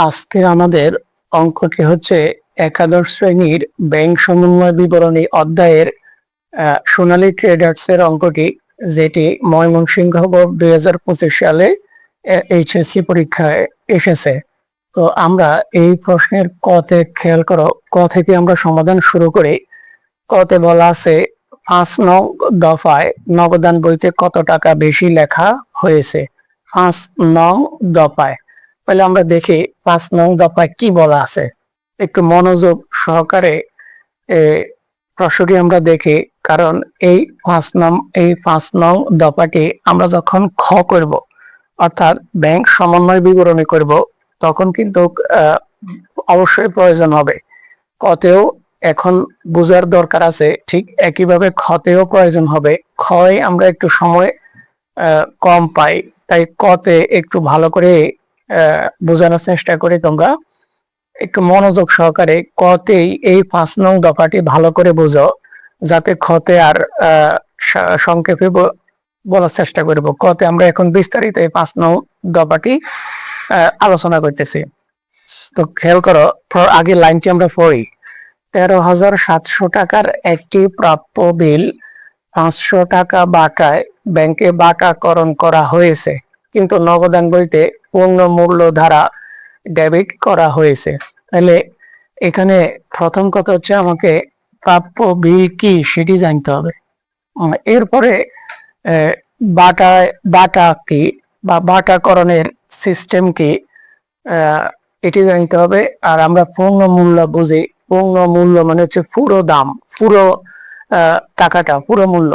আজকের আমাদের অঙ্কটি হচ্ছে একাদশ শ্রেণীর ব্যাংক সমন্বয় বিবরণী অধ্যায়ের সোনালী ট্রেডার্স এর অঙ্কটি, যেটি ময়মনসিংহ বোর্ড 2025 সালে এইচএসসি পরীক্ষায় এসেছে। তো আমরা এই প্রশ্নের কতে খেয়াল করো, ক থেকে আমরা সমাধান শুরু করি। কতে বলা আছে 5 নং দফায় নগদান বইতে কত টাকা বেশি লেখা হয়েছে। 5 নং দফায় তাহলে আমরা দেখি 5 নং দফায় কি বলা আছে। একটু মনোযোগ সহকারে প্রশ্নটি আমরা দেখি, কারণ এই 5 নং দফাটি আমরা যখন খ করব, অর্থাৎ ব্যাংক সমন্বয় বিবরণী করব, তখন কিন্তু অবশ্যই প্রয়োজন হবে। কতেও এখন বোঝার দরকার আছে, ঠিক একইভাবে খতেও প্রয়োজন হবে। খয় আমরা একটু সময় কম পাই, তাই কতে একটু ভালো করে বোঝানোর চেষ্টা করি। তোমরা একটু মনোযোগ সহকারে কতেই এই 5 নং দফাটি ভালো করে বোঝো, যাতে খতে আর সংক্ষেপে বলার চেষ্টা করব। কতে আমরা এখন বিস্তারিত এই 5 নং দফাটি আলোচনা করতেছি। তো খেয়াল করো, আগে লাইনটি আমরা পড়ি। 13,700 টাকার একটি প্রাপ্য বিল 500 টাকা বাটায় ব্যাংকে বাটাকরণ করা হয়েছে, কিন্তু নগদান বইতে পূর্ণ মূল্য ধারা ডেবিট করা হয়েছে। তাহলে এখানে প্রথম কথা হচ্ছে আমাকে প্রাপ্য বিল কি সেটি জানতে হবে। এরপরে বাটা কি বা বাটাকরণের সিস্টেম কি এটি জানতে হবে। আর আমরা পূর্ণ মূল্য বুঝি, পূর্ণ মূল্য মানে হচ্ছে পুরো দাম, পুরো টাকাটা, পুরো মূল্য।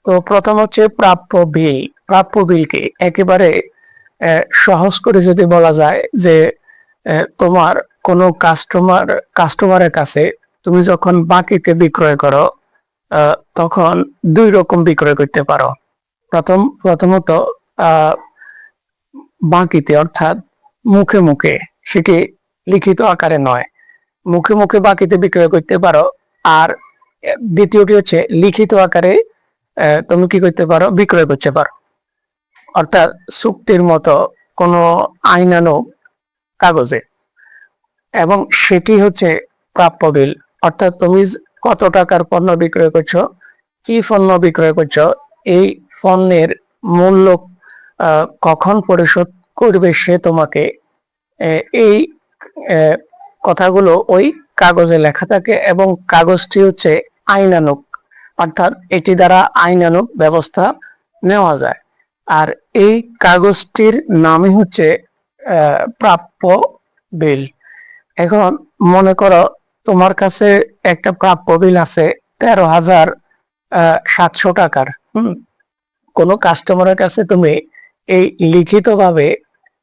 তো প্রথম হচ্ছে প্রাপ্য বিল। প্রাপ্য বিলকে একেবারে সহজ করে যদি বলা যায় যে তোমার কোনো কাস্টমারের কাছে তুমি যখন বাকিতে বিক্রয় করো, তখন দুই রকম বিক্রয় করতে পারো। প্রথমত বাকিতে, অর্থাৎ মুখে মুখে, সেটি লিখিত আকারে নয়, মুখে মুখে বাকিতে বিক্রয় করতে পারো। আর দ্বিতীয়টি হচ্ছে লিখিত আকারে তুমি কি করতে পারো, বিক্রয় করতে পারো, অর্থাৎ চুক্তির মতো কোনো আইনানুগ কাগজে। এবং সেটি হচ্ছে প্রাপ্য বিল, অর্থাৎ তুমি কত টাকার পণ্য বিক্রয় করছো, কি পণ্য বিক্রয় করছো, এই পণ্যের মূল্য কখন পরিশোধ করবে সে তোমাকে, এই কথাগুলো ওই কাগজে লেখা থাকে। এবং কাগজটি হচ্ছে আইনানুগ, অর্থাৎ এটি দ্বারা আইনানুগ ব্যবস্থা নেওয়া যায়। আর এই কাগজটির নামই হচ্ছে প্রাপ্য বিল। এখন মনে করো তোমার কাছে একটা প্রাপ্য বিল আছে 13,700 টাকার। কোনো কাস্টমারের কাছে তুমি এই লিখিতভাবে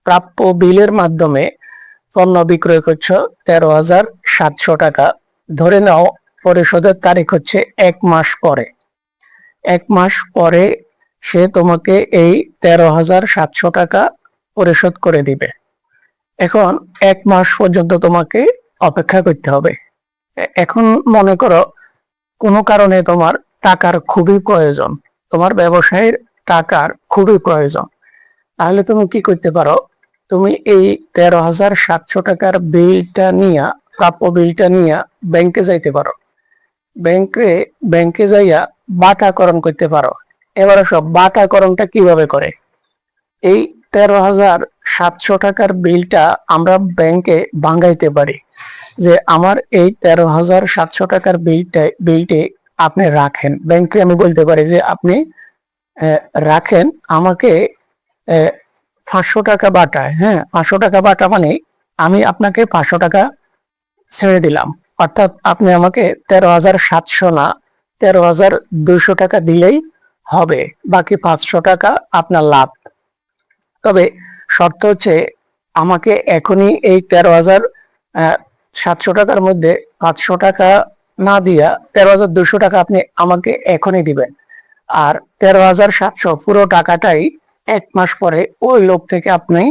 প্রাপ্য বিলের মাধ্যমে পণ্য বিক্রয় করছো 13,700 টাকা। ধরে নাও পরিশোধের তারিখ হচ্ছে 1 মাস পরে। 1 মাস পরে সে তোমাকে এই 13,700 টাকা পরিশোধ করে দিবে। এখন 1 মাস পর্যন্ত তোমাকে অপেক্ষা করতে হবে। এখন মনে করো কোনো কারণে তোমার টাকার খুবই প্রয়োজন, তোমার ব্যবসায়ের টাকার খুবই প্রয়োজন, তাহলে তুমি কি করতে পারো, তুমি এই 13,700 টাকার বিলটা নিয়ে, প্রাপ্য বিলটা নিয়ে ব্যাংকে যাইতে পারো। ব্যাংকে যাইয়া বাটাকরণ করতে পারো। এবারে সব বাটাকরণটা কিভাবে করে, এই 13,700 টাকার বিলটা আমরা ব্যাংকে ভাঙাইতে পারি যে আমার এই 13,700 টাকার বিলটি আপনি রাখেন। ব্যাংকে আমি বলতে পারি যে আপনি রাখেন, আমাকে 500 টাকা বাটায়, 500 টাকা বাটা মানে আমি আপনাকে 500 টাকা ছেড়ে দিলাম, অর্থাৎ আপনি আমাকে 13,700 না 13,200 টাকা দিলেই হবে, বাকি 500 টাকা আপনার লাভ। তবে শর্ত হচ্ছে আমাকে এখনই এই 13,700 টাকার মধ্যে 500 টাকা না দিয়া 13,200 টাকা আপনি আমাকে এখনই দিবেন, আর 13,700 পুরো টাকাটাই 1 মাস পরে ওই লোক থেকে আপনি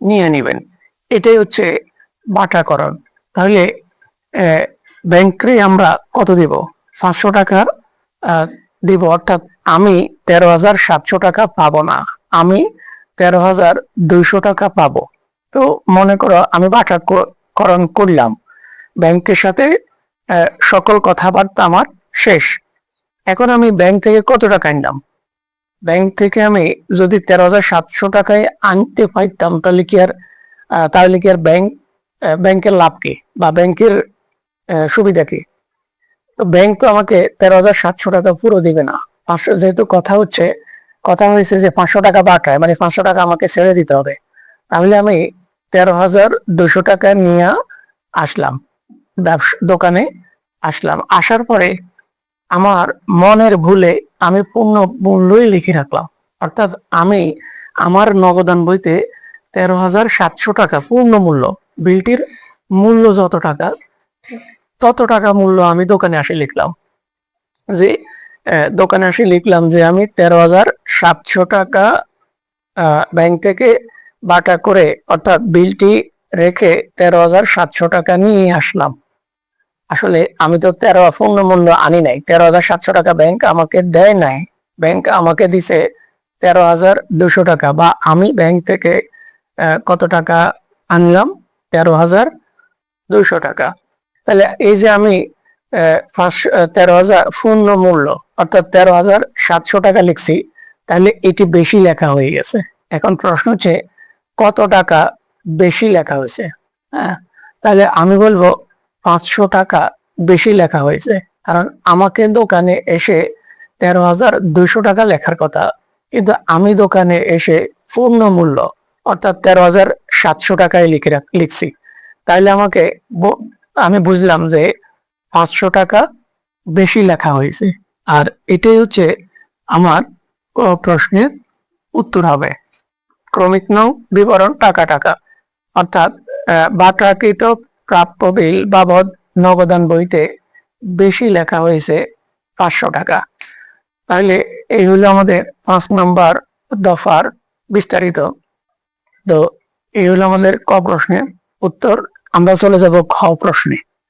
নিয়ে নেবেন। এটাই হচ্ছে বাটাকরণ। তাহলে ব্যাংকে আমরা কত দিব, 500 টাকার দিব, অর্থাৎ আমি 13,700 টাকা পাবো না, আমি 13,200 টাকা পাবো। তো মনে করো আমি বাটাকরণ করলাম, ব্যাংকের সাথে সকল কথাবার্তা আমার শেষ। এখন আমি ব্যাংক থেকে কত টাকা আনলাম? ব্যাংক থেকে আমি যদি 13,700 টাকায় আনতে পারতাম তাহলে কি আর ব্যাংকের লাভ কি বা ব্যাংকের সুবিধা কি? তো ব্যাংক তো আমাকে 13,700 টাকা পুরো দিবে না। 500 যেহেতু কথা হয়েছে যে 500 টাকা বাটায়, মানে 500 টাকা আমাকে ছেড়ে দিতে হবে। তাহলে আমি 13,200 টাকা নিয়ে আসলাম, দোকানে আসলাম। আসার পরে আমার মনের ভুলে আমি পূর্ণ মূল্যই লিখে রাখলাম। অর্থাৎ আমি আমার নগদান বইতে 13,700 টাকা পূর্ণ মূল্য, বিলটির মূল্য যত টাকা, তত টাকা মূল্য আমি দোকানে আসে লিখলাম যে আমি 13,700 টাকা ব্যাংক থেকে বাটা করে, অর্থাৎ বিলটি রেখে 13,700 টাকা নিয়ে আসলাম। আসলে আমি তো পূর্ণ মূল্য আনি নাই, 13,700 টাকা ব্যাংক আমাকে দেয় নাই। ব্যাংক আমাকে দিছে 13,200 টাকা, বা আমি ব্যাংক থেকে কত টাকা আনলাম? 13,200 টাকা। তাহলে এই যে আমি 13,000 পূর্ণ মূল্য অর্থাৎ 13,700 টাকা লিখছি, তাহলে এটি বেশি লেখা হয়ে গেছে। এখন প্রশ্ন হচ্ছে কত টাকা বেশি লেখা হয়েছে? হ্যাঁ, তাহলে আমি বলবো 500 টাকা বেশি লেখা হয়েছে। কারণ আমাকে দোকানে এসে 13,200 টাকা লেখার কথা, কিন্তু আমি দোকানে এসে পূর্ণ মূল্য অর্থাৎ 13,700 টাকায় লিখছি। তাইলে আমি বুঝলাম যে 500 টাকা বেশি লেখা হয়েছে। আর এটাই হচ্ছে আমার প্রশ্নের উত্তর হবে। ক্রমিক নং বিবরণ টাকা, অর্থাৎ বাটাকৃত প্রাপ্য বিল বাবদ নগদান বইতে বেশি লেখা হয়েছে 500 টাকা। তাহলে এই হলো আমাদের 5 নম্বর দফার বিস্তারিত। তো এই হলো আমাদের ক প্রশ্নের উত্তর। আমরা চলে যাব খ প্রশ্নে।